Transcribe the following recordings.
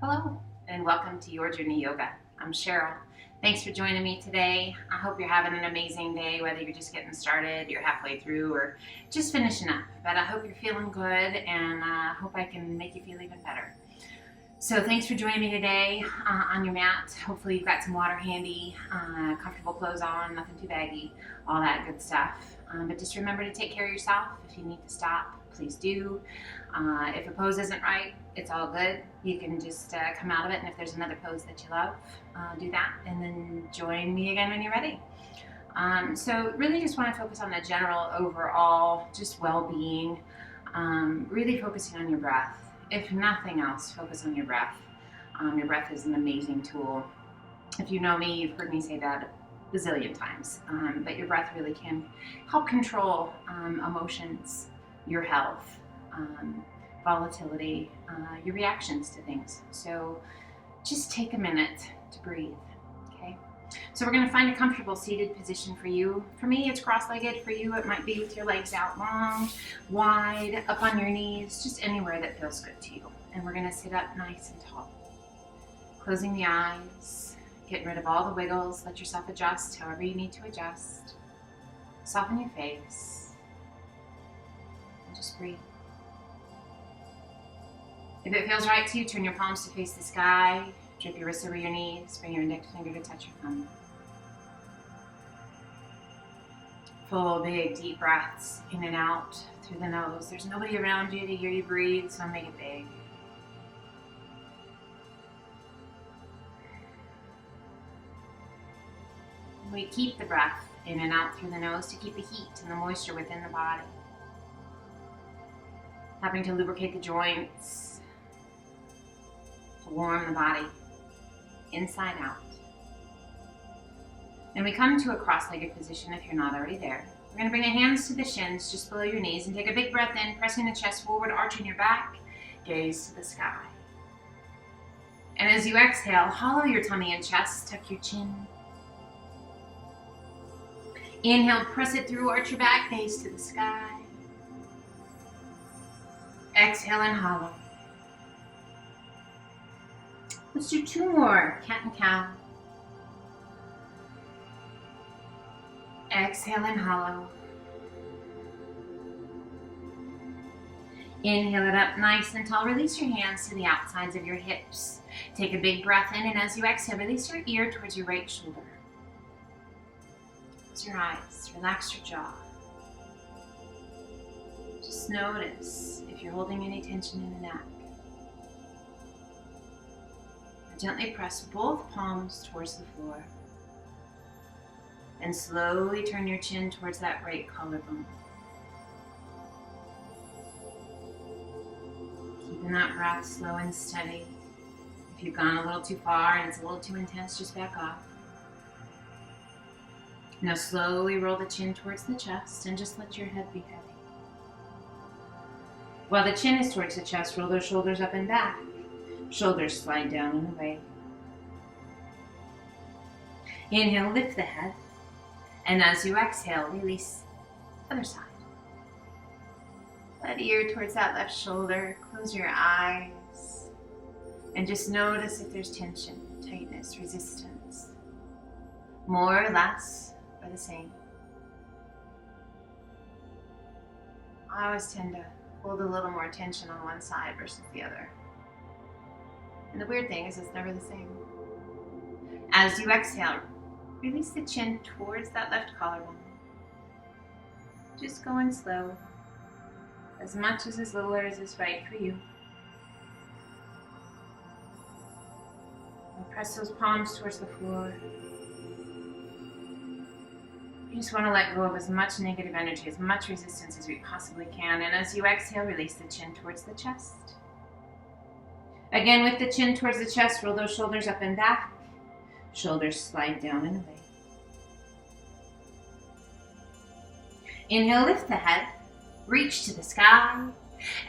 Hello, and welcome to Your Journey Yoga. I'm Cheryl. Thanks for joining me today. I hope you're having an amazing day, whether you're just getting started, you're halfway through, or just finishing up. But I hope you're feeling good, and I hope I can make you feel even better. So thanks for joining me today on your mat. Hopefully you've got some water handy, comfortable clothes on, nothing too baggy, all that good stuff. But just remember to take care of yourself. If you need to stop, please do. If a pose isn't right, it's all good. You can just come out of it, and if there's another pose that you love, do that, and then join me again when you're ready. So really just want to focus on the general overall, just well-being, really focusing on your breath. If nothing else, focus on your breath. Your breath is an amazing tool. If you know me, you've heard me say that a bazillion times, but your breath really can help control emotions, your health, volatility, your reactions to things. So just take a minute to breathe, okay? So we're going to find a comfortable seated position for you. For me, it's cross-legged. For you, it might be with your legs out long, wide, up on your knees, just anywhere that feels good to you. And we're going to sit up nice and tall. Closing the eyes, getting rid of all the wiggles. Let yourself adjust however you need to adjust. Soften your face. And just breathe. If it feels right to you, turn your palms to face the sky. Drip your wrists over your knees. Bring your index finger to touch your thumb. Full, big, deep breaths in and out through the nose. There's nobody around you to hear you breathe, so make it big. We keep the breath in and out through the nose to keep the heat and the moisture within the body. Helping to lubricate the joints, to warm the body inside out. And we come to a cross-legged position if you're not already there. We're going to bring the hands to the shins just below your knees and take a big breath in, pressing the chest forward, arching your back, gaze to the sky. And as you exhale, hollow your tummy and chest, tuck your chin. Inhale, press it through, arch your back, gaze to the sky. Exhale and hollow. Let's do two more, cat and cow. Exhale and hollow. Inhale it up nice and tall. Release your hands to the outsides of your hips. Take a big breath in, and as you exhale, release your ear towards your right shoulder. Close your eyes, relax your jaw. Just notice if you're holding any tension in the neck. Gently press both palms towards the floor. And slowly turn your chin towards that right collarbone. Keeping that breath slow and steady. If you've gone a little too far and it's a little too intense, just back off. Now slowly roll the chin towards the chest and just let your head be heavy. While the chin is towards the chest, roll those shoulders up and back. Shoulders slide down and away. Inhale, lift the head. And as you exhale, release other side. Let ear towards that left shoulder. Close your eyes. And just notice if there's tension, tightness, resistance. More or less, or the same. I always tend to hold a little more tension on one side versus the other. And the weird thing is it's never the same. As you exhale, release the chin towards that left collarbone. Just going slow, as much as little as is right for you. And press those palms towards the floor. You just want to let go of as much negative energy, as much resistance as we possibly can. And as you exhale, release the chin towards the chest. Again, with the chin towards the chest, roll those shoulders up and back. Shoulders slide down and away. Inhale, lift the head. Reach to the sky.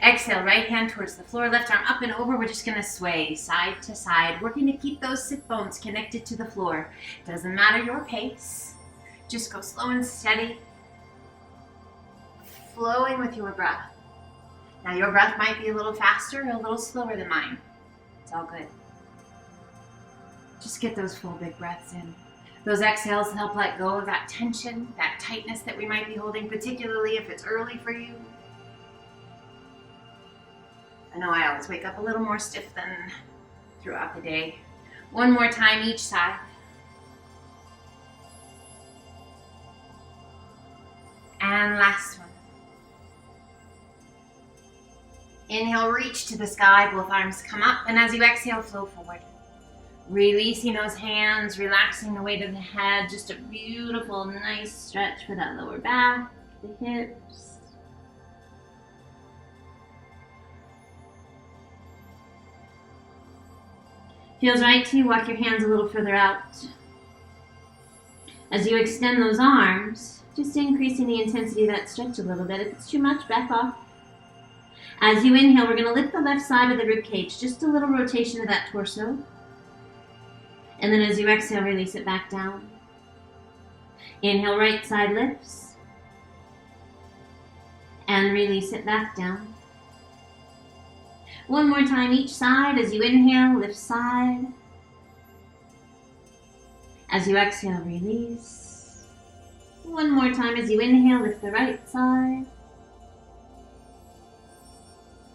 Exhale, right hand towards the floor, left arm up and over. We're just going to sway side to side, working to keep those sit bones connected to the floor. Doesn't matter your pace. Just go slow and steady, flowing with your breath. Now your breath might be a little faster or a little slower than mine. It's all good. Just get those full big breaths in. Those exhales help let go of that tension, that tightness that we might be holding, particularly if it's early for you. I know I always wake up a little more stiff than throughout the day. One more time each side. And last one. Inhale, reach to the sky, both arms come up, and as you exhale, flow forward. Releasing those hands, relaxing the weight of the head, just a beautiful, nice stretch for that lower back, the hips. Feels right to you, walk your hands a little further out. As you extend those arms, just increasing the intensity of that stretch a little bit. If it's too much, back off. As you inhale, we're going to lift the left side of the rib cage, just a little rotation of that torso. And then as you exhale, release it back down. Inhale, right side lifts. And release it back down. One more time each side. As you inhale, lift side. As you exhale, release. One more time as you inhale, lift the right side.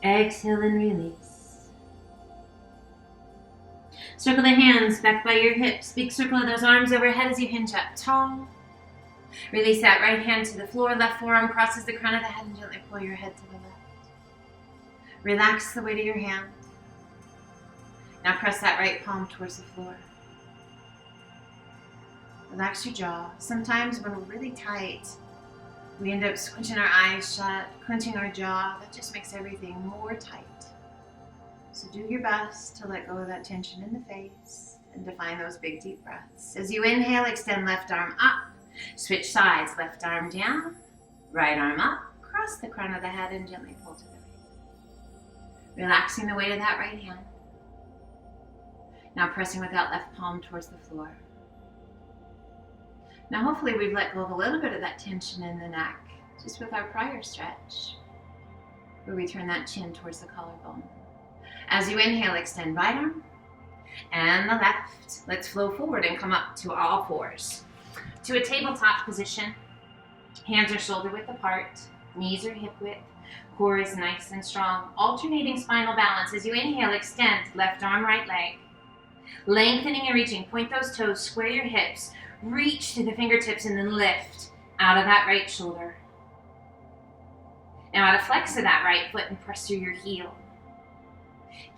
Exhale and release. Circle the hands back by your hips. Big circle of those arms overhead as you hinge up tall. Release that right hand to the floor. Left forearm crosses the crown of the head and gently pull your head to the left. Relax the weight of your hand. Now press that right palm towards the floor. Relax your jaw. Sometimes when we're really tight, we end up squinching our eyes shut, clenching our jaw. That just makes everything more tight. So do your best to let go of that tension in the face and to find those big deep breaths. As you inhale, extend left arm up. Switch sides, left arm down, right arm up. Cross the crown of the head and gently pull to the right. Relaxing the weight of that right hand. Now pressing with that left palm towards the floor. Now hopefully we've let go of a little bit of that tension in the neck, just with our prior stretch, where we turn that chin towards the collarbone. As you inhale, extend right arm and the left. Let's flow forward and come up to all fours. To a tabletop position. Hands are shoulder width apart, knees are hip width, core is nice and strong. Alternating spinal balance. As you inhale, extend left arm, right leg. Lengthening and reaching. Point those toes, square your hips. Reach to the fingertips and then lift out of that right shoulder. Now out of flex of that right foot and press through your heel.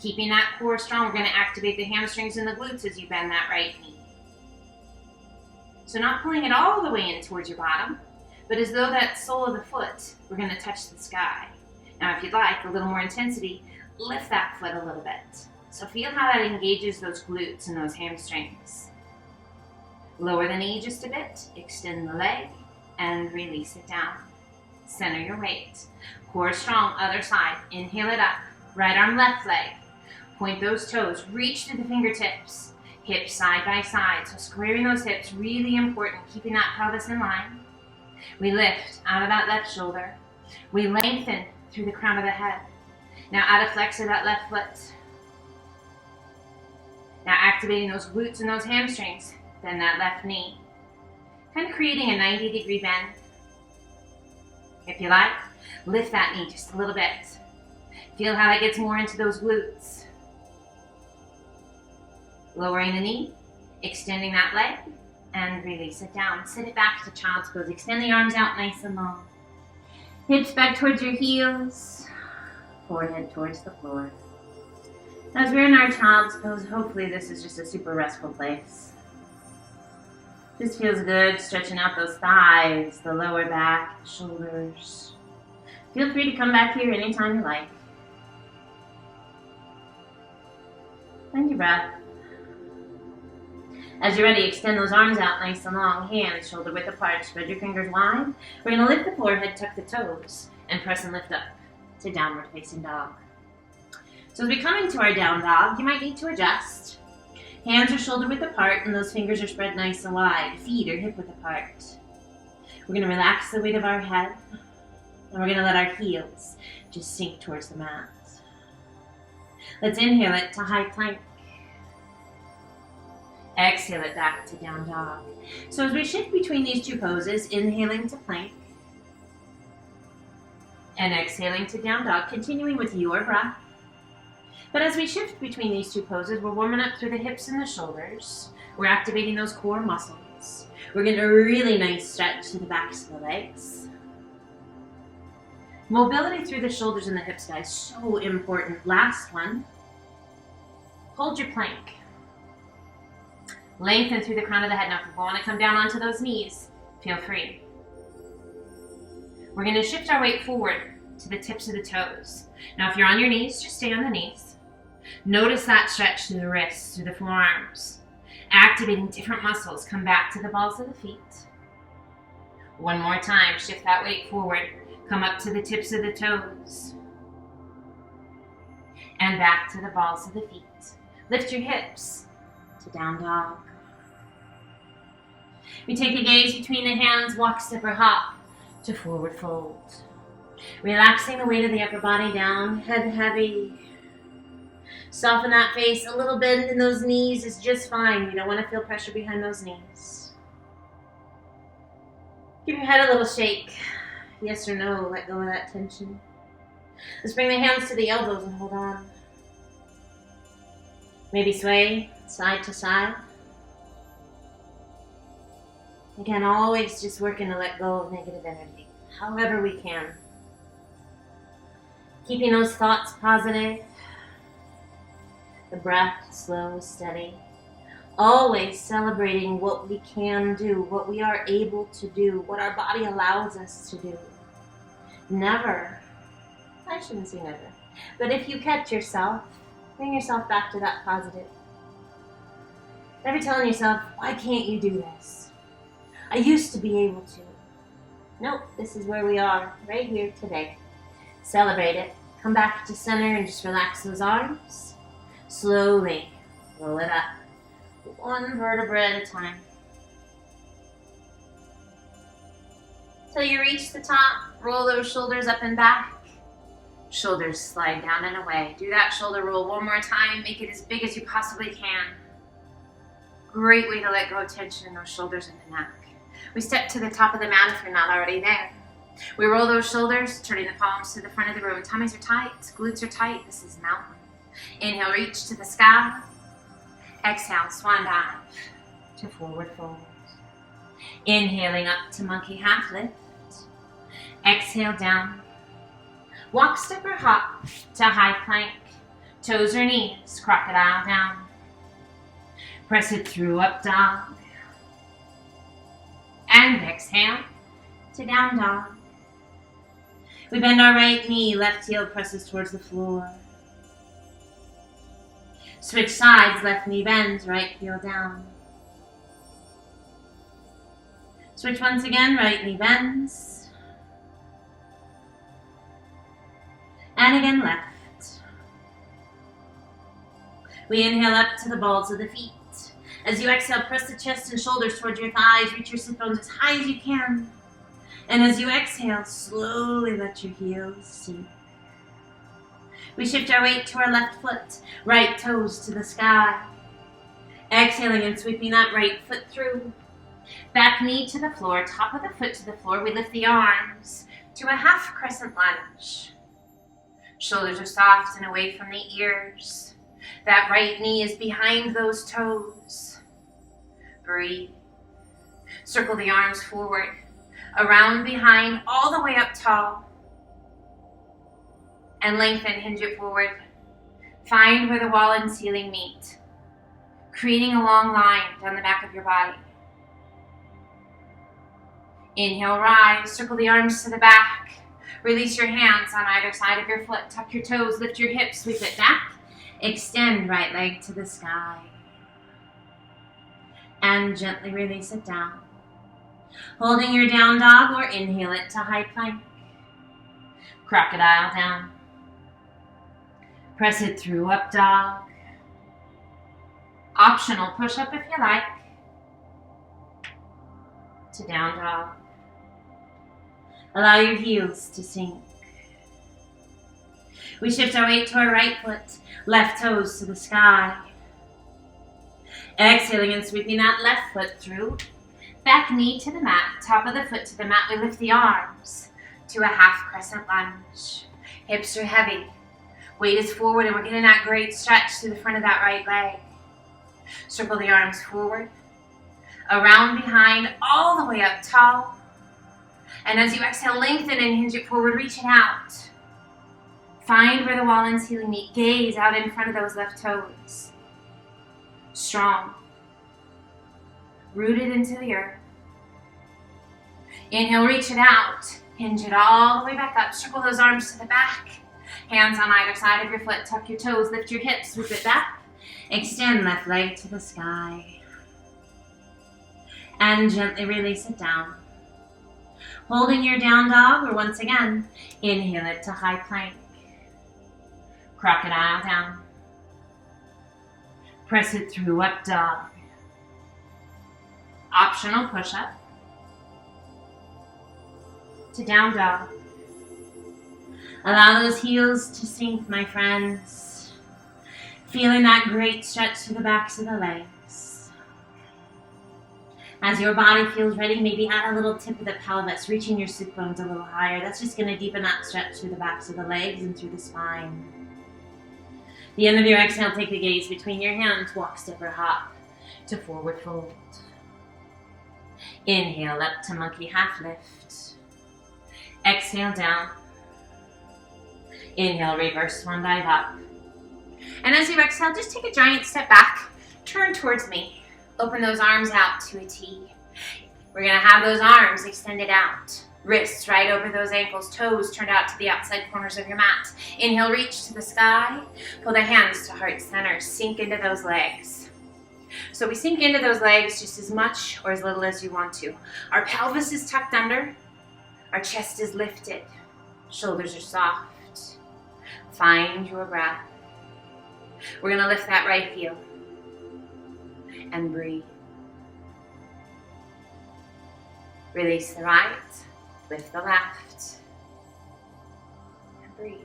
Keeping that core strong, we're going to activate the hamstrings and the glutes as you bend that right knee. So not pulling it all the way in towards your bottom, but as though that sole of the foot, we're going to touch the sky. Now if you'd like a little more intensity, lift that foot a little bit. So feel how that engages those glutes and those hamstrings. Lower the knee just a bit, extend the leg, and release it down. Center your weight. Core strong, other side. Inhale it up. Right arm, left leg. Point those toes. Reach to the fingertips. Hips side by side. So squaring those hips, really important. Keeping that pelvis in line. We lift out of that left shoulder. We lengthen through the crown of the head. Now out of flex of that left foot. Now activating those glutes and those hamstrings. Then that left knee. Kind of creating a 90-degree bend. If you like, lift that knee just a little bit. Feel how that gets more into those glutes. Lowering the knee, extending that leg, and release it down. Sit it back to child's pose. Extend the arms out nice and long. Hips back towards your heels. Forehead towards the floor. As we're in our child's pose, hopefully this is just a super restful place. Just feels good, stretching out those thighs, the lower back, the shoulders. Feel free to come back here anytime you like. Find your breath. As you're ready, extend those arms out nice and long, hands shoulder width apart, spread your fingers wide. We're going to lift the forehead, tuck the toes, and press and lift up to downward facing dog. So as we come into our down dog, you might need to adjust. Hands are shoulder width apart and those fingers are spread nice and wide. Feet are hip width apart. We're going to relax the weight of our head and we're going to let our heels just sink towards the mat. Let's inhale it to high plank. Exhale it back to down dog. So as we shift between these two poses, inhaling to plank and exhaling to down dog, continuing with your breath. But as we shift between these two poses, we're warming up through the hips and the shoulders. We're activating those core muscles. We're getting a really nice stretch to the backs of the legs. Mobility through the shoulders and the hips, guys, so important. Last one. Hold your plank. Lengthen through the crown of the head. Now, if you want to come down onto those knees, feel free. We're going to shift our weight forward to the tips of the toes. Now, if you're on your knees, just stay on the knees. Notice that stretch through the wrists, through the forearms. Activating different muscles. Come back to the balls of the feet. One more time. Shift that weight forward. Come up to the tips of the toes. And back to the balls of the feet. Lift your hips to down dog. We take a gaze between the hands, walk, step, or hop to forward fold. Relaxing the weight of the upper body down, head heavy. Soften that face, a little bend in those knees is just fine. You don't want to feel pressure behind those knees. Give your head a little shake. Yes or no, let go of that tension. Let's bring the hands to the elbows and hold on. Maybe sway side to side. Again, always just working to let go of negative energy, however we can. Keeping those thoughts positive. The breath slow, steady. Always celebrating what we can do, what we are able to do, what our body allows us to do. Never, I shouldn't say never, but if you catch yourself, bring yourself back to that positive. Never telling yourself, why can't you do this? I used to be able to. Nope, this is where we are, right here today. Celebrate it. Come back to center and just relax those arms. Slowly roll it up, one vertebra at a time. Till you reach the top, roll those shoulders up and back. Shoulders slide down and away. Do that shoulder roll one more time. Make it as big as you possibly can. Great way to let go of tension in those shoulders and the neck. We step to the top of the mat if you're not already there. We roll those shoulders, turning the palms to the front of the room. Tummies are tight, glutes are tight. This is mountain. Inhale, reach to the sky. Exhale, swan dive to forward fold. Inhaling up to monkey half lift. Exhale down. Walk, step, or hop to high plank. Toes or knees, crocodile down. Press it through, up dog. And exhale to down dog. We bend our right knee, left heel presses towards the floor. Switch sides, left knee bends, right heel down. Switch once again, right knee bends. And again, left. We inhale up to the balls of the feet. As you exhale, press the chest and shoulders towards your thighs. Reach your sit bones as high as you can. And as you exhale, slowly let your heels sink. We shift our weight to our left foot, right toes to the sky. Exhaling and sweeping that right foot through. Back knee to the floor, top of the foot to the floor. We lift the arms to a half crescent lunge. Shoulders are soft and away from the ears. That right knee is behind those toes. Breathe. Circle the arms forward, around behind, all the way up tall. And lengthen, hinge it forward. Find where the wall and ceiling meet, creating a long line down the back of your body. Inhale, rise, circle the arms to the back. Release your hands on either side of your foot. Tuck your toes, lift your hips, sweep it back. Extend right leg to the sky. And gently release it down. Holding your down dog or inhale it to high plank. Crocodile down. Press it through, up dog. Optional push up if you like. To down dog. Allow your heels to sink. We shift our weight to our right foot, left toes to the sky. Exhaling and sweeping that left foot through. Back knee to the mat, top of the foot to the mat. We lift the arms to a half crescent lunge. Hips are heavy. Weight is forward and we're getting that great stretch through the front of that right leg. Circle the arms forward, around behind, all the way up tall. And as you exhale, lengthen and hinge it forward, reach it out. Find where the wall and ceiling meet. Gaze out in front of those left toes. Strong. Rooted into the earth. Inhale, reach it out. Hinge it all the way back up. Circle those arms to the back. Hands on either side of your foot. Tuck your toes, lift your hips, sweep it back. Extend left leg to the sky. And gently release it down. Holding your down dog, or once again, inhale it to high plank. Crocodile down. Press it through up dog. Optional push-up. To down dog. Allow those heels to sink, my friends. Feeling that great stretch through the backs of the legs. As your body feels ready, maybe add a little tip of the pelvis, reaching your sit bones a little higher. That's just going to deepen that stretch through the backs of the legs and through the spine. The end of your exhale, take the gaze between your hands, walk, step, or hop to forward fold. Inhale up to monkey half lift. Exhale down. Inhale, reverse swan dive up. And as you exhale, just take a giant step back. Turn towards me. Open those arms out to a T. We're going to have those arms extended out. Wrists right over those ankles. Toes turned out to the outside corners of your mat. Inhale, reach to the sky. Pull the hands to heart center. Sink into those legs. So we sink into those legs just as much or as little as you want to. Our pelvis is tucked under. Our chest is lifted. Shoulders are soft. Find your breath. We're going to lift that right heel and breathe. Release the right, lift the left, and breathe.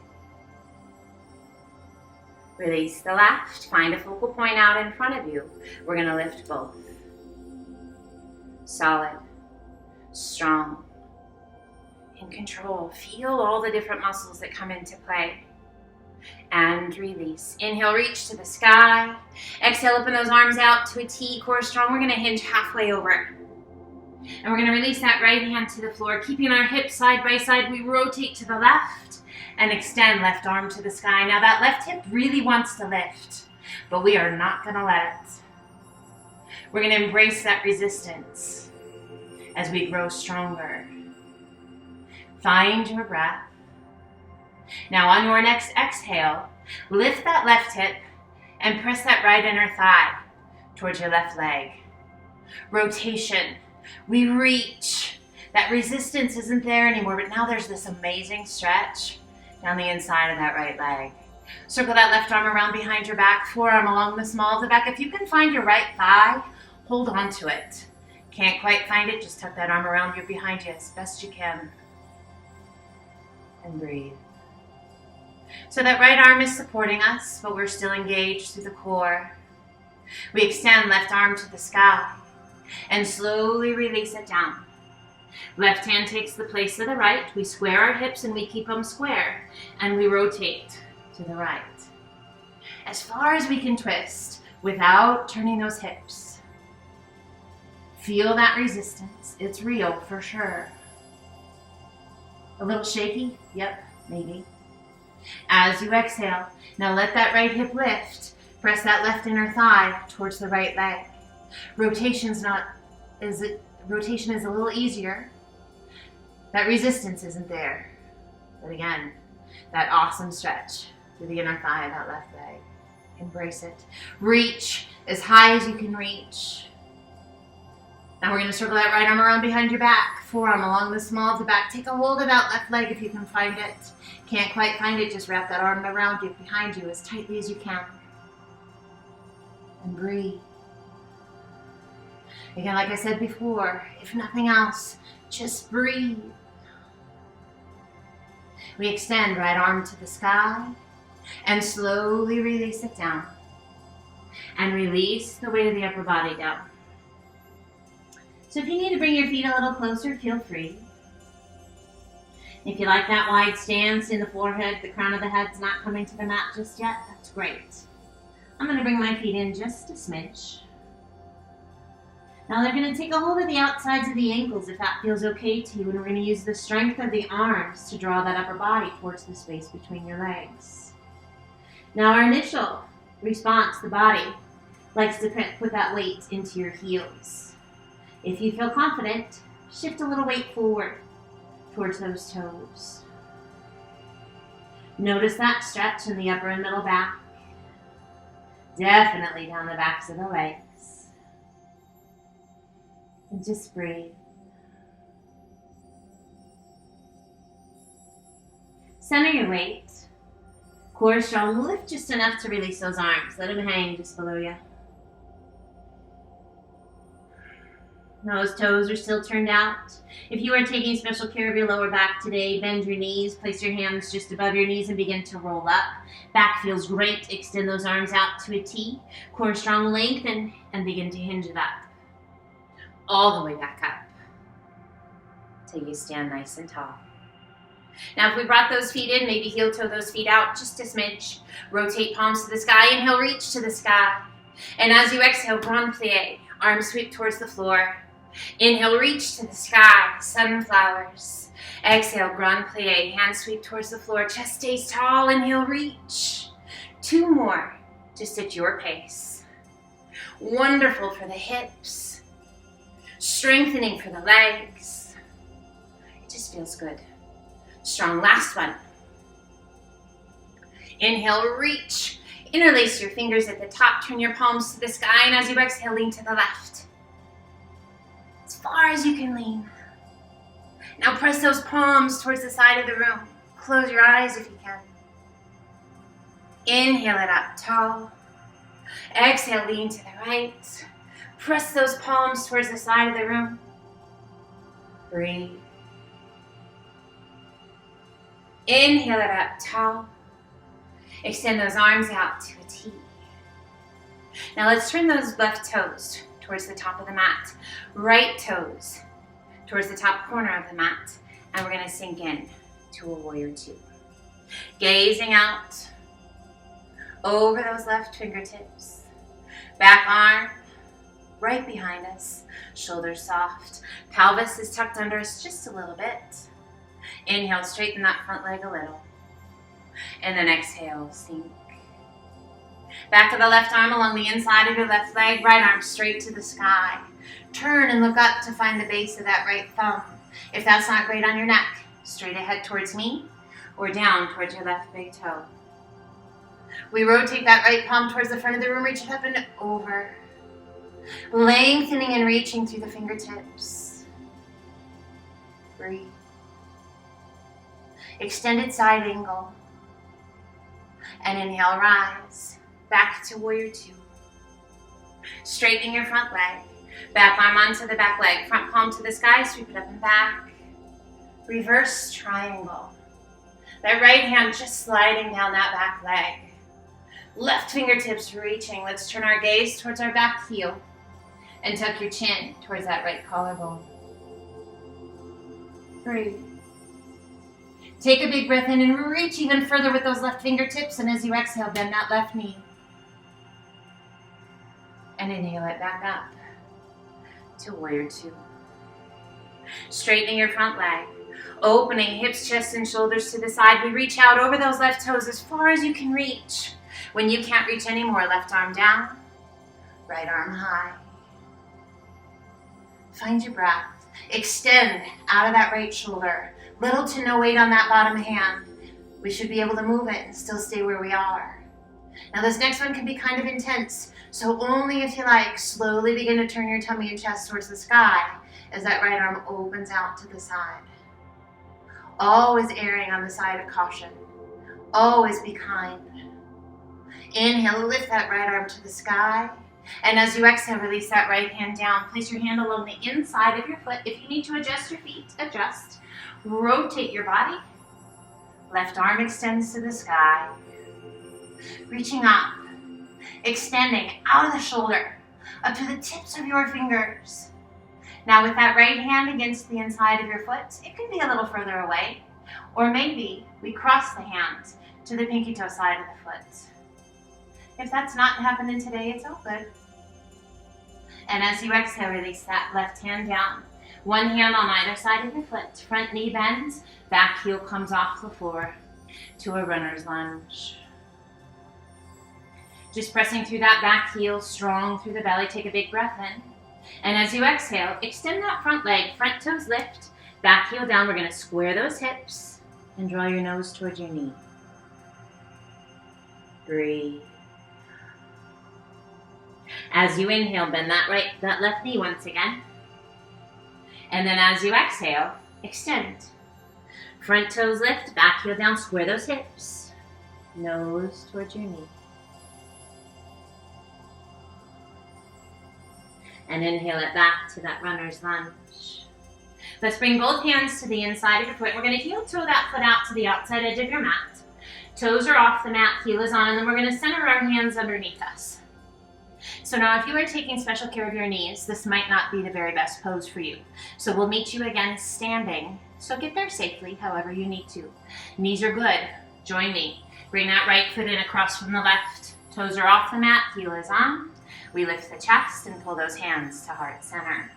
Release the left, find a focal point out in front of you. We're going to lift both. Solid, strong, in control. Feel all the different muscles that come into play. And release. Inhale, reach to the sky. Exhale, open those arms out to a T, core strong. We're going to hinge halfway over. And we're going to release that right hand to the floor. Keeping our hips side by side, we rotate to the left and extend left arm to the sky. Now that left hip really wants to lift, but we are not going to let it. We're going to embrace that resistance as we grow stronger. Find your breath. Now on your next exhale, lift that left hip and press that right inner thigh towards your left leg. Rotation. We reach. That resistance isn't there anymore, but now there's this amazing stretch down the inside of that right leg. Circle that left arm around behind your back, forearm along the small of the back. If you can find your right thigh, hold on to it. Can't quite find it, just tuck that arm around you behind you as best you can. And breathe. So that right arm is supporting us, but we're still engaged through the core. We extend left arm to the sky and slowly release it down. Left hand takes the place of the right. We square our hips and we keep them square. And we rotate to the right. As far as we can twist without turning those hips. Feel that resistance. It's real for sure. A little shaky? Yep, maybe. As you exhale, now let that right hip lift. Press that left inner thigh towards the right leg. Rotation is a little easier. That resistance isn't there. But again, that awesome stretch through the inner thigh of that left leg. Embrace it. Reach as high as you can reach. Now we're going to circle that right arm around behind your back. Forearm along the small of the back. Take a hold of that left leg if you can find it. Can't quite find it, just wrap that arm around you, behind you, as tightly as you can. And breathe. Again, like I said before, if nothing else, just breathe. We extend right arm to the sky and slowly release it down. And release the weight of the upper body down. So if you need to bring your feet a little closer, feel free. If you like that wide stance in the forehead, the crown of the head's not coming to the mat just yet, that's great. I'm going to bring my feet in just a smidge. Now they're going to take a hold of the outsides of the ankles if that feels okay to you, and we're going to use the strength of the arms to draw that upper body towards the space between your legs. Now our initial response, the body likes to put that weight into your heels. If you feel confident, shift a little weight forward towards those toes. Notice that stretch in the upper and middle back. Definitely down the backs of the legs. And just breathe. Center your weight. Core strong. Lift just enough to release those arms. Let them hang just below you. Those toes are still turned out. If you are taking special care of your lower back today, bend your knees, place your hands just above your knees and begin to roll up. Back feels great. Extend those arms out to a T. Core strong, lengthen, and begin to hinge it up. All the way back up till you stand nice and tall. Now if we brought those feet in, maybe heel toe those feet out just a smidge. Rotate palms to the sky. Inhale, reach to the sky. And as you exhale, grand plie. Arms sweep towards the floor. Inhale, reach to the sky, sunflowers. Exhale, grand plie, hands sweep towards the floor, chest stays tall. Inhale, reach. 2 more, just at your pace. Wonderful for the hips. Strengthening for the legs. It just feels good. Strong, last one. Inhale, reach. Interlace your fingers at the top, turn your palms to the sky, and as you exhale, lean to the left. As far as you can lean. Now press those palms towards the side of the room. Close your eyes if you can. Inhale it up tall. Exhale, lean to the right. Press those palms towards the side of the room. Breathe. Inhale it up tall. Extend those arms out to a T. Now let's turn those left toes towards the top of the mat. Right toes towards the top corner of the mat. And we're going to sink in to a warrior 2. Gazing out over those left fingertips. Back arm right behind us. Shoulders soft. Pelvis is tucked under us just a little bit. Inhale, straighten that front leg a little. And then exhale, sink. Back of the left arm along the inside of your left leg, right arm straight to the sky. Turn and look up to find the base of that right thumb. If that's not great on your neck, straight ahead towards me or down towards your left big toe. We rotate that right palm towards the front of the room, reach it up and over. Lengthening and reaching through the fingertips. Breathe. Extended side angle. And inhale, rise. Back to warrior 2. Straightening your front leg. Back arm onto the back leg. Front palm to the sky. Sweep it up and back. Reverse triangle. That right hand just sliding down that back leg. Left fingertips reaching. Let's turn our gaze towards our back heel. And tuck your chin towards that right collarbone. Breathe. Take a big breath in and reach even further with those left fingertips. And as you exhale, bend that left knee. And inhale it back up to warrior 2. Straightening your front leg. Opening hips, chest, and shoulders to the side. We reach out over those left toes as far as you can reach. When you can't reach anymore, left arm down, right arm high. Find your breath. Extend out of that right shoulder. Little to no weight on that bottom hand. We should be able to move it and still stay where we are. Now this next one can be kind of intense, so only if you like, slowly begin to turn your tummy and chest towards the sky as that right arm opens out to the side. Always erring on the side of caution. Always be kind. Inhale, lift that right arm to the sky. And as you exhale, release that right hand down. Place your hand along the inside of your foot. If you need to adjust your feet, adjust. Rotate your body. Left arm extends to the sky. Reaching up. Extending out of the shoulder, up to the tips of your fingers. Now with that right hand against the inside of your foot, it could be a little further away. Or maybe we cross the hand to the pinky toe side of the foot. If that's not happening today, it's all good. And as you exhale, release that left hand down. One hand on either side of your foot. Front knee bends, back heel comes off the floor to a runner's lunge. Just pressing through that back heel, strong through the belly. Take a big breath in. And as you exhale, extend that front leg. Front toes lift, back heel down. We're going to square those hips and draw your nose towards your knee. Breathe. As you inhale, bend that left knee once again. And then as you exhale, extend. Front toes lift, back heel down, square those hips. Nose towards your knee. And inhale it back to that runner's lunge. Let's bring both hands to the inside of your foot. We're going to heel toe that foot out to the outside edge of your mat. Toes are off the mat, heel is on, and then we're going to center our hands underneath us. So now if you are taking special care of your knees, this might not be the very best pose for you. So we'll meet you again standing. So get there safely, however you need to. Knees are good. Join me. Bring that right foot in across from the left. Toes are off the mat, heel is on. We lift the chest and pull those hands to heart center.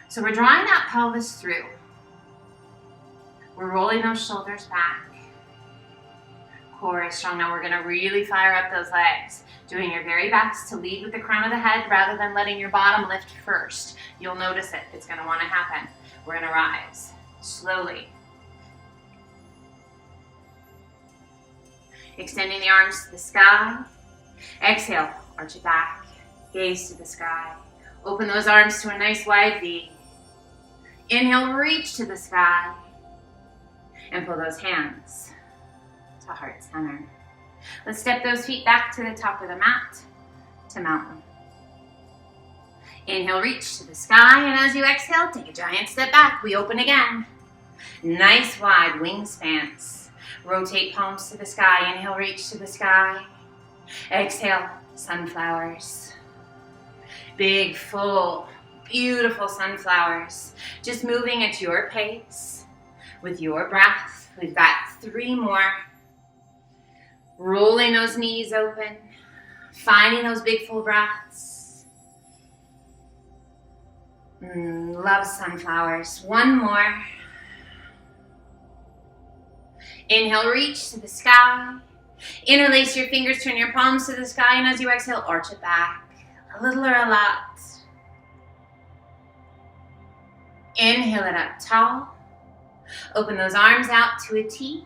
So we're drawing that pelvis through. We're rolling those shoulders back. Core is strong. Now we're going to really fire up those legs. Doing your very best to lead with the crown of the head rather than letting your bottom lift first. You'll notice it. It's going to want to happen. We're going to rise slowly. Extending the arms to the sky. Exhale, arch it back. Gaze to the sky. Open those arms to a nice wide V. Inhale, reach to the sky. And pull those hands to heart center. Let's step those feet back to the top of the mat to mountain. Inhale, reach to the sky, and as you exhale, take a giant step back. We open again. Nice wide wingspans. Rotate palms to the sky. Inhale, reach to the sky. Exhale, sunflowers. Big, full, beautiful sunflowers. Just moving at your pace with your breath. We've got 3 more. Rolling those knees open, finding those big full breaths. Love sunflowers. 1 more. Inhale, reach to the sky. Interlace your fingers, turn your palms to the sky, and as you exhale, arch it back. A little or a lot. Inhale it up tall. Open those arms out to a T.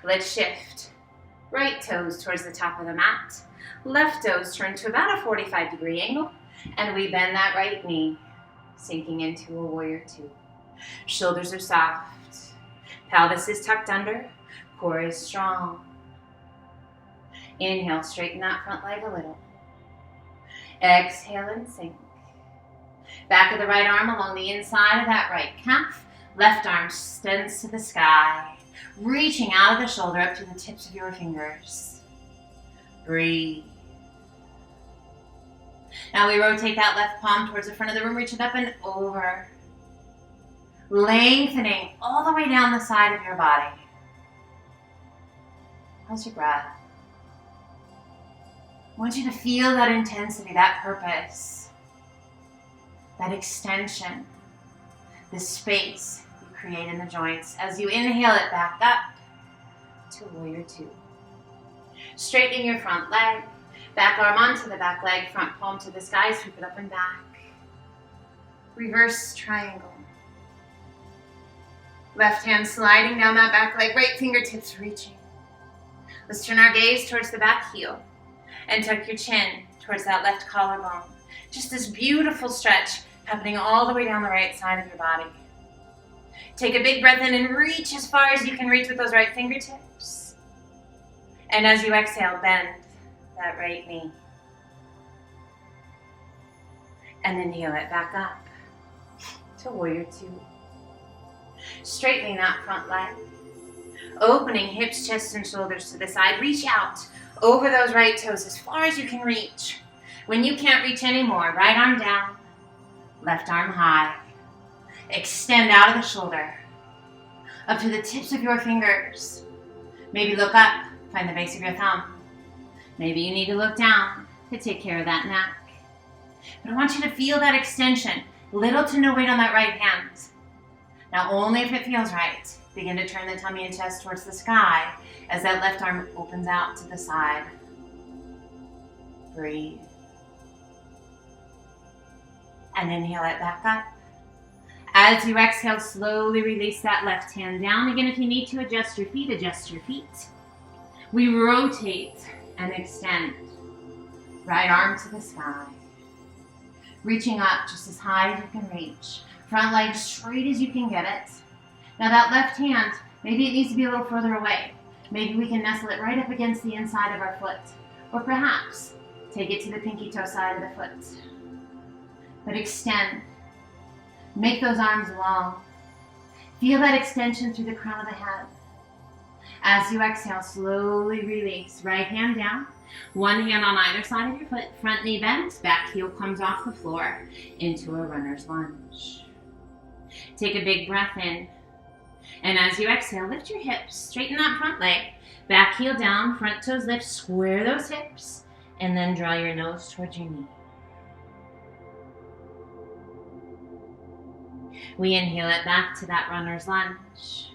Let's shift. Right toes towards the top of the mat. Left toes turn to about a 45-degree angle. And we bend that right knee, sinking into a warrior 2. Shoulders are soft. Pelvis is tucked under. Core is strong. Inhale, straighten that front leg a little. Exhale and sink. Back of the right arm along the inside of that right calf. Left arm extends to the sky. Reaching out of the shoulder up to the tips of your fingers. Breathe. Now we rotate that left palm towards the front of the room, reach it up and over. Lengthening all the way down the side of your body. How's your breath? I want you to feel that intensity, that purpose, that extension, the space you create in the joints. As you inhale it back up to warrior 2. Straightening your front leg, back arm onto the back leg, front palm to the sky, sweep it up and back. Reverse triangle. Left hand sliding down that back leg, right fingertips reaching. Let's turn our gaze towards the back heel and tuck your chin towards that left collarbone. Just this beautiful stretch happening all the way down the right side of your body. Take a big breath in and reach as far as you can reach with those right fingertips. And as you exhale, bend that right knee. And then heel it back up to warrior 2. Straightening that front leg. Opening hips, chest, and shoulders to the side. Reach out over those right toes as far as you can reach. When you can't reach anymore, right arm down, left arm high. Extend out of the shoulder, up to the tips of your fingers. Maybe look up, find the base of your thumb. Maybe you need to look down to take care of that neck. But I want you to feel that extension, little to no weight on that right hand. Now only if it feels right, begin to turn the tummy and chest towards the sky as that left arm opens out to the side. Breathe. And inhale it back up. As you exhale, slowly release that left hand down. Again, if you need to adjust your feet, adjust your feet. We rotate and extend. Right arm to the sky. Reaching up just as high as you can reach. Front leg straight as you can get it. Now that left hand, maybe it needs to be a little further away. Maybe we can nestle it right up against the inside of our foot. Or perhaps take it to the pinky toe side of the foot. But extend. Make those arms long. Feel that extension through the crown of the head. As you exhale, slowly release. Right hand down. One hand on either side of your foot. Front knee bent. Back heel comes off the floor into a runner's lunge. Take a big breath in. And as you exhale, lift your hips. Straighten that front leg. Back heel down. Front toes lift. Square those hips. And then draw your nose towards your knee. We inhale it back to that runner's lunge.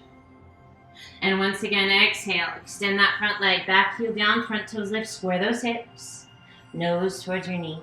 And once again, exhale. Extend that front leg. Back heel down. Front toes lift. Square those hips. Nose towards your knee.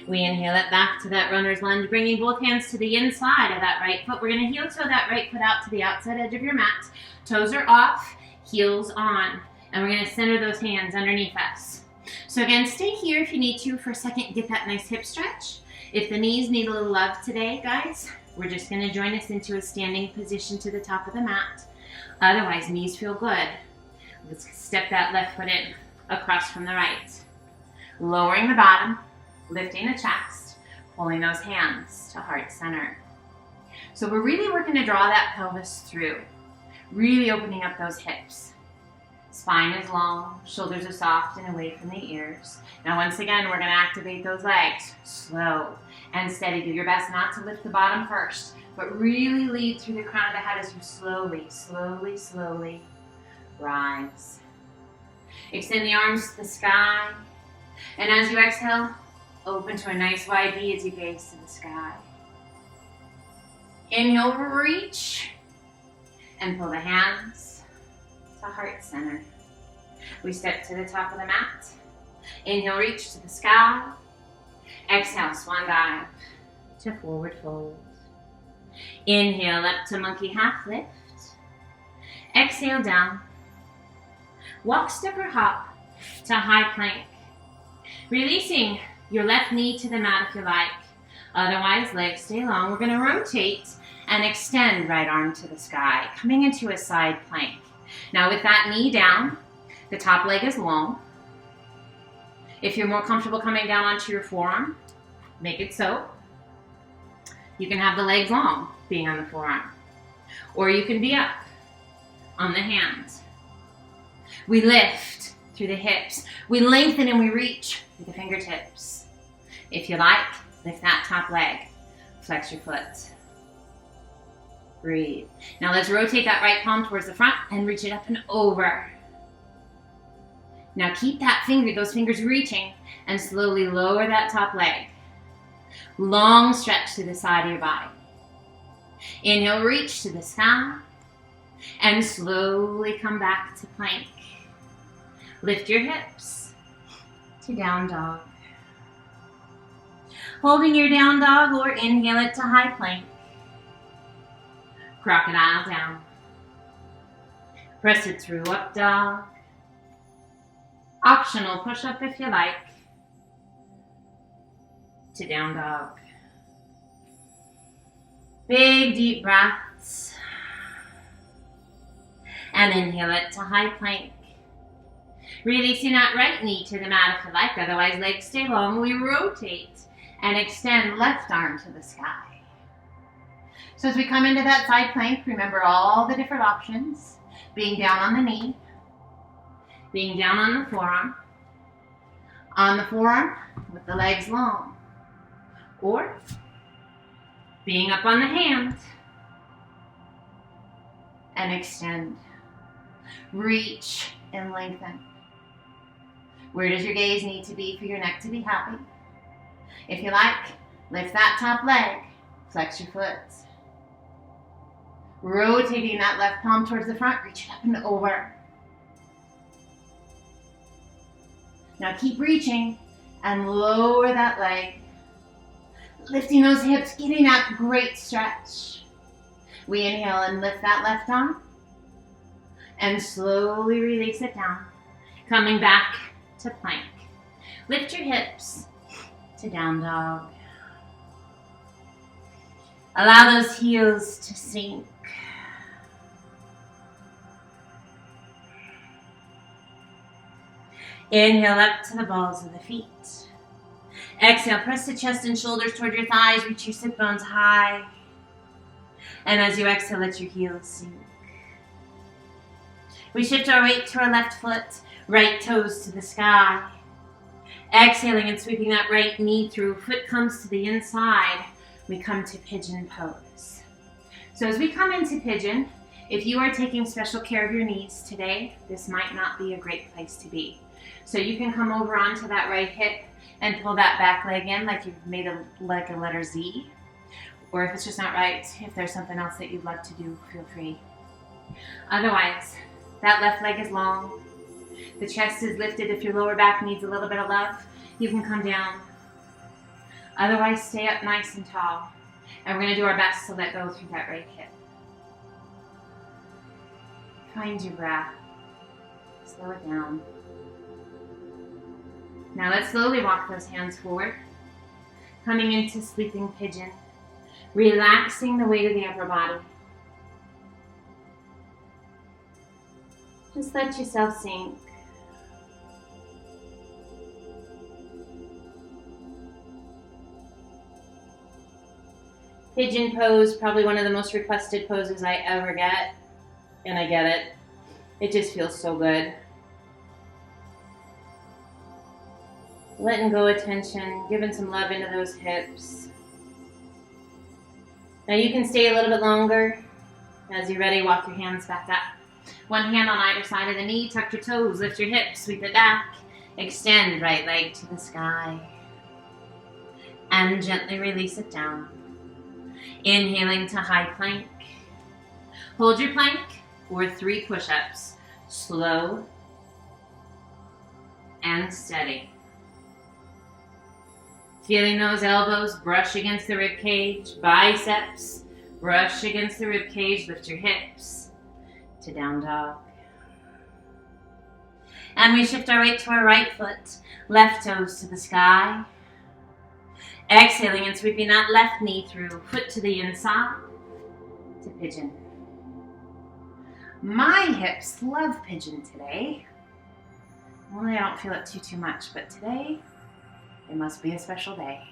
We inhale it back to that runner's lunge, bringing both hands to the inside of that right foot. We're going to heel toe that right foot out to the outside edge of your mat. Toes are off, heels on. And we're going to center those hands underneath us. So again, stay here if you need to for a second. Get that nice hip stretch. If the knees need a little love today, guys, we're just going to join us into a standing position to the top of the mat. Otherwise, knees feel good. Let's step that left foot in across from the right. Lowering the bottom, lifting the chest, pulling those hands to heart center. So we're really working to draw that pelvis through, really opening up those hips. Spine is long, shoulders are soft and away from the ears. Now once again, we're going to activate those legs. Slow and steady. Do your best not to lift the bottom first, but really lead through the crown of the head as you slowly, slowly, slowly rise. Extend the arms to the sky. And as you exhale, open to a nice wide V as you gaze to the sky. Inhale, reach, and pull the hands to heart center. We step to the top of the mat. Inhale, reach to the sky. Exhale, swan dive to forward fold. Inhale, up to monkey half lift. Exhale, down. Walk, step, or hop to high plank. Releasing your left knee to the mat if you like. Otherwise, legs stay long. We're going to rotate and extend right arm to the sky, coming into a side plank. Now with that knee down, the top leg is long. If you're more comfortable coming down onto your forearm, make it so. You can have the legs long, being on the forearm. Or you can be up on the hands. We lift through the hips. We lengthen and we reach through the fingertips. If you like, lift that top leg. Flex your foot. Breathe. Now let's rotate that right palm towards the front and reach it up and over. Now keep those fingers reaching and slowly lower that top leg. Long stretch to the side of your body. Inhale, reach to the sky and slowly come back to plank. Lift your hips to down dog. Holding your down dog or inhale it to high plank. Crocodile down. Press it through up dog. Optional push-up if you like. To down dog. Big deep breaths. And inhale it to high plank. Releasing that right knee to the mat if you like. Otherwise, legs stay long. We rotate and extend left arm to the sky. So as we come into that side plank, remember all the different options. Being down on the knee, being down on the forearm with the legs long, or being up on the hand and extend. Reach and lengthen. Where does your gaze need to be for your neck to be happy? If you like, lift that top leg, flex your foot. Rotating that left palm towards the front, reach it up and over. Now keep reaching and lower that leg. Lifting those hips, getting that great stretch. We inhale and lift that left arm and slowly release it down. Coming back to plank. Lift your hips to down dog. Allow those heels to sink. Inhale up to the balls of the feet. Exhale, press the chest and shoulders toward your thighs, reach your sit bones high. And as you exhale, let your heels sink. We shift our weight to our left foot, right toes to the sky. Exhaling and sweeping that right knee through, foot comes to the inside. We come to pigeon pose. So as we come into pigeon, if you are taking special care of your knees today, this might not be a great place to be. So you can come over onto that right hip and pull that back leg in like you've made like a letter Z. Or if it's just not right, if there's something else that you'd love to do, feel free. Otherwise, that left leg is long. The chest is lifted. If your lower back needs a little bit of love, you can come down. Otherwise, stay up nice and tall. And we're going to do our best to let go through that right hip. Find your breath. Slow it down. Now let's slowly walk those hands forward. Coming into sleeping pigeon. Relaxing the weight of the upper body. Just let yourself sink. Pigeon pose, probably one of the most requested poses I ever get. And I get it. It just feels so good. Letting go of tension, giving some love into those hips. Now you can stay a little bit longer. As you're ready, walk your hands back up. One hand on either side of the knee, tuck your toes, lift your hips, sweep it back. Extend right leg to the sky. And gently release it down. Inhaling to high plank. Hold your plank for 3 push-ups. Slow and steady. Feeling those elbows brush against the rib cage, biceps brush against the rib cage, lift your hips to down dog. And we shift our weight to our right foot, left toes to the sky. Exhaling and sweeping that left knee through, foot to the inside, to pigeon. My hips love pigeon today. Normally I don't feel it too much, but today it must be a special day.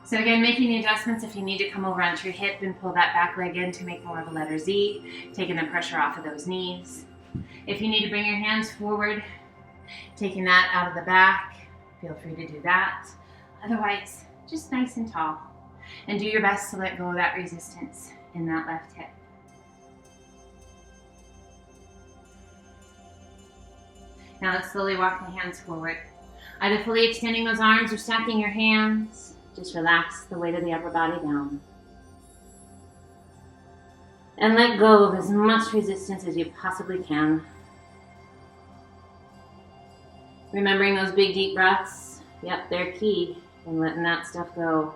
So again, making the adjustments if you need to come over onto your hip and pull that back leg in to make more of a letter Z, taking the pressure off of those knees. If you need to bring your hands forward, taking that out of the back, feel free to do that. Otherwise, just nice and tall. And do your best to let go of that resistance in that left hip. Now let's slowly walk the hands forward. Either fully extending those arms or stacking your hands. Just relax the weight of the upper body down. And let go of as much resistance as you possibly can. Remembering those big deep breaths. Yep, they're key in letting that stuff go.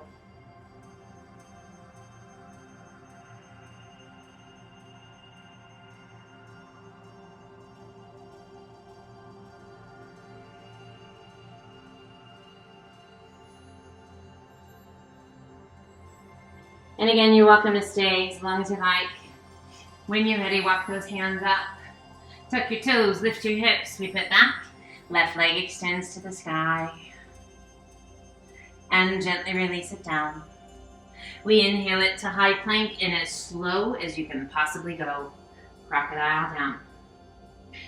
And again, you're welcome to stay as long as you like. When you're ready, walk those hands up. Tuck your toes, lift your hips, sweep it back. Left leg extends to the sky. And gently release it down. We inhale it to high plank and as slow as you can possibly go. Crocodile down.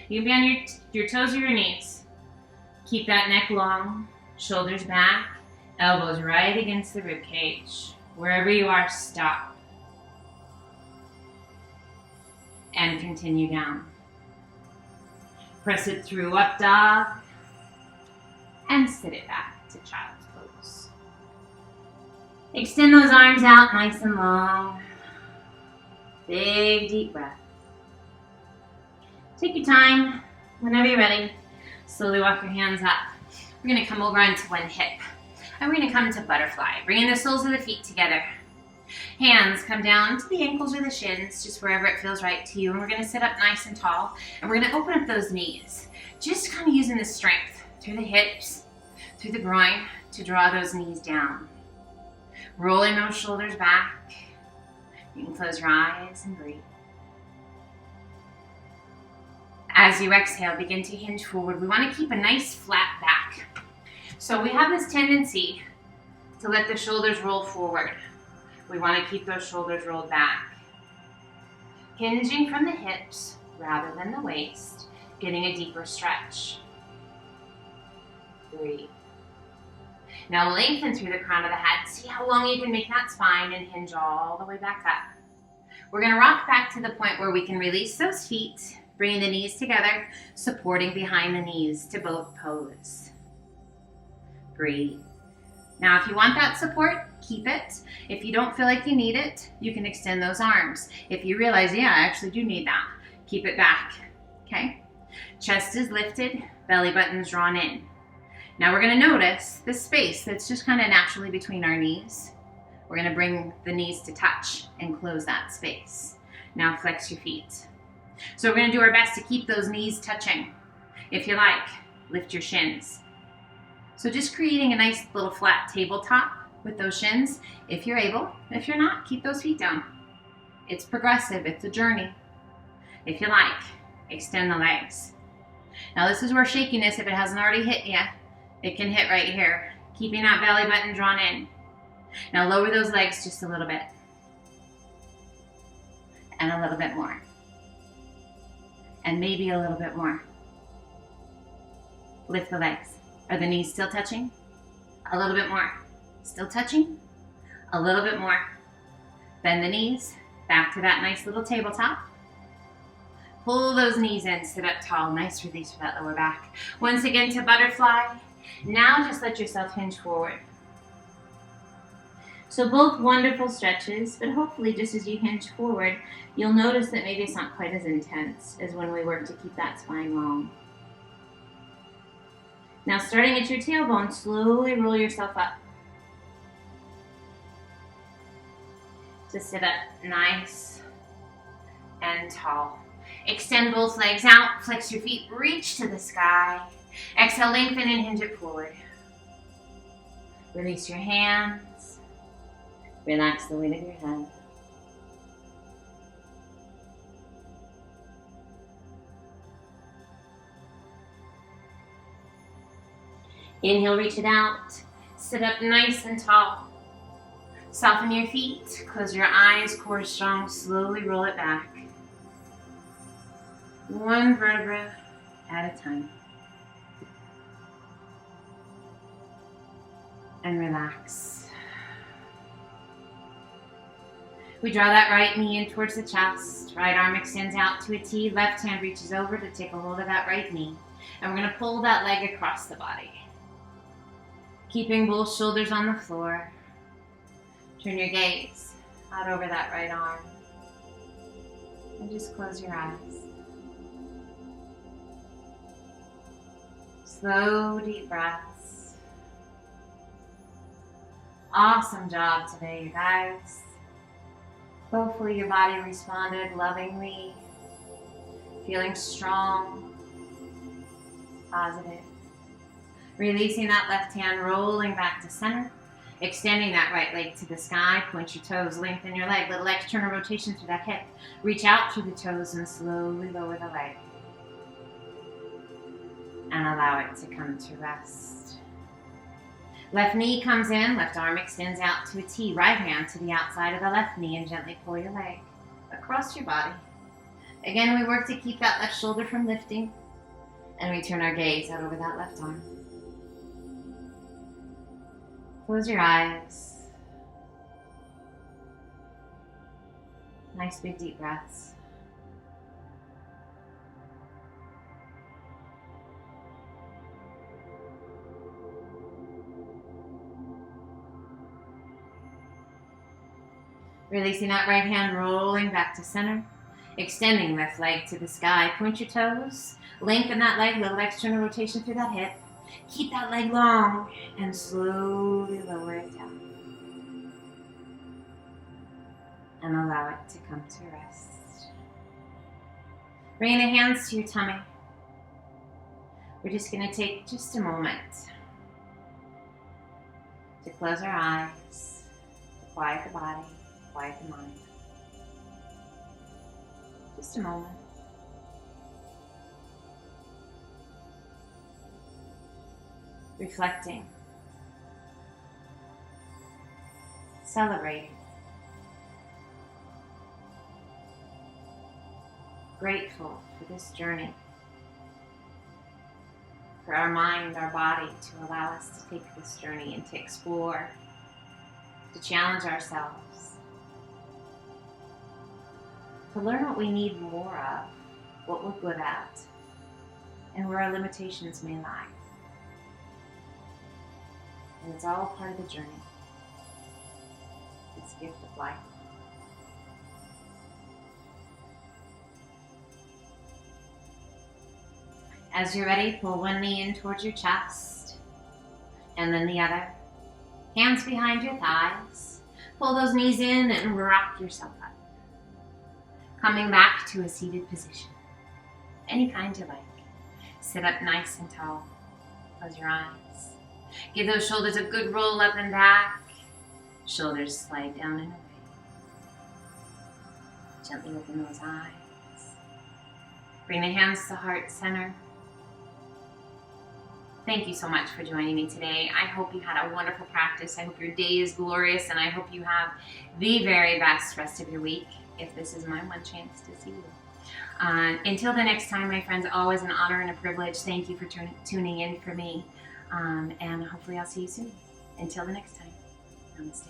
You can be on your toes or your knees. Keep that neck long, shoulders back, elbows right against the rib cage. Wherever you are, stop. And continue down. Press it through up dog and sit it back to child's pose. Extend those arms out nice and long. Big deep breath. Take your time. Whenever you're ready, slowly walk your hands up. We're going to come over onto one hip. And we're going to come to butterfly, bringing the soles of the feet together. Hands come down to the ankles or the shins, just wherever it feels right to you. And we're going to sit up nice and tall. And we're going to open up those knees. Just kind of using the strength through the hips, through the groin, to draw those knees down. Rolling those shoulders back. You can close your eyes and breathe. As you exhale, begin to hinge forward. We want to keep a nice flat back. So we have this tendency to let the shoulders roll forward. We want to keep those shoulders rolled back. Hinging from the hips rather than the waist, getting a deeper stretch. Breathe. Now lengthen through the crown of the head. See how long you can make that spine and hinge all the way back up. We're going to rock back to the point where we can release those feet, bringing the knees together, supporting behind the knees to both pose. Breathe. Now, if you want that support, keep it. If you don't feel like you need it, you can extend those arms. If you realize, yeah, I actually do need that, keep it back, okay? Chest is lifted, belly button's drawn in. Now we're gonna notice the space that's just kind of naturally between our knees. We're gonna bring the knees to touch and close that space. Now flex your feet. So we're gonna do our best to keep those knees touching. If you like, lift your shins. So just creating a nice little flat tabletop with those shins, if you're able. If you're not, keep those feet down. It's progressive, it's a journey. If you like, extend the legs. Now this is where shakiness, if it hasn't already hit you, it can hit right here. Keeping that belly button drawn in. Now lower those legs just a little bit. And a little bit more. And maybe a little bit more. Lift the legs. Are the knees still touching? A little bit more. Still touching? A little bit more. Bend the knees back to that nice little tabletop. Pull those knees in, sit up tall. Nice release for that lower back. Once again to butterfly. Now just let yourself hinge forward. So both wonderful stretches, but hopefully just as you hinge forward, you'll notice that maybe it's not quite as intense as when we work to keep that spine long. Now starting at your tailbone, slowly roll yourself up. To sit up nice and tall. Extend both legs out, flex your feet, reach to the sky. Exhale, lengthen and hinge it forward. Release your hands. Relax the weight of your head. Inhale, reach it out. Sit up nice and tall. Soften your feet. Close your eyes, core strong. Slowly roll it back. One vertebra at a time. And relax. We draw that right knee in towards the chest. Right arm extends out to a T. Left hand reaches over to take a hold of that right knee. And we're going to pull that leg across the body. Keeping both shoulders on the floor. Turn your gaze out over that right arm. And just close your eyes. Slow, deep breaths. Awesome job today, you guys. Hopefully your body responded lovingly, feeling strong, positive. Releasing that left hand, rolling back to center. Extending that right leg to the sky. Point your toes, lengthen your leg. Little external rotation through that hip. Reach out through the toes and slowly lower the leg. And allow it to come to rest. Left knee comes in, left arm extends out to a T. Right hand to the outside of the left knee and gently pull your leg across your body. Again, we work to keep that left shoulder from lifting, and we turn our gaze out over that left arm. Close your eyes. Nice big deep breaths. Releasing that right hand, rolling back to center. Extending left leg to the sky. Point your toes. Lengthen that leg, little external rotation through that hip. Keep that leg long and slowly lower it down. And allow it to come to rest. Bring the hands to your tummy. We're just going to take just a moment to close our eyes, to quiet the body, quiet the mind. Just a moment. Reflecting. Celebrating. Grateful for this journey. For our mind, our body, to allow us to take this journey and to explore, to challenge ourselves, to learn what we need more of, what we're good at, and where our limitations may lie. And it's all part of the journey, this gift of life. As you're ready, pull one knee in towards your chest, and then the other. Hands behind your thighs. Pull those knees in and rock yourself up. Coming back to a seated position. Any kind you like. Sit up nice and tall. Close your eyes. Give those shoulders a good roll up and back. Shoulders slide down and away. Gently open those eyes. Bring the hands to heart center. Thank you so much for joining me today. I hope you had a wonderful practice. I hope your day is glorious, and I hope you have the very best rest of your week, if this is my one chance to see you. Until the next time, my friends, always an honor and a privilege. Thank you for tuning in for me, and hopefully I'll see you soon. Until the next time, namaste.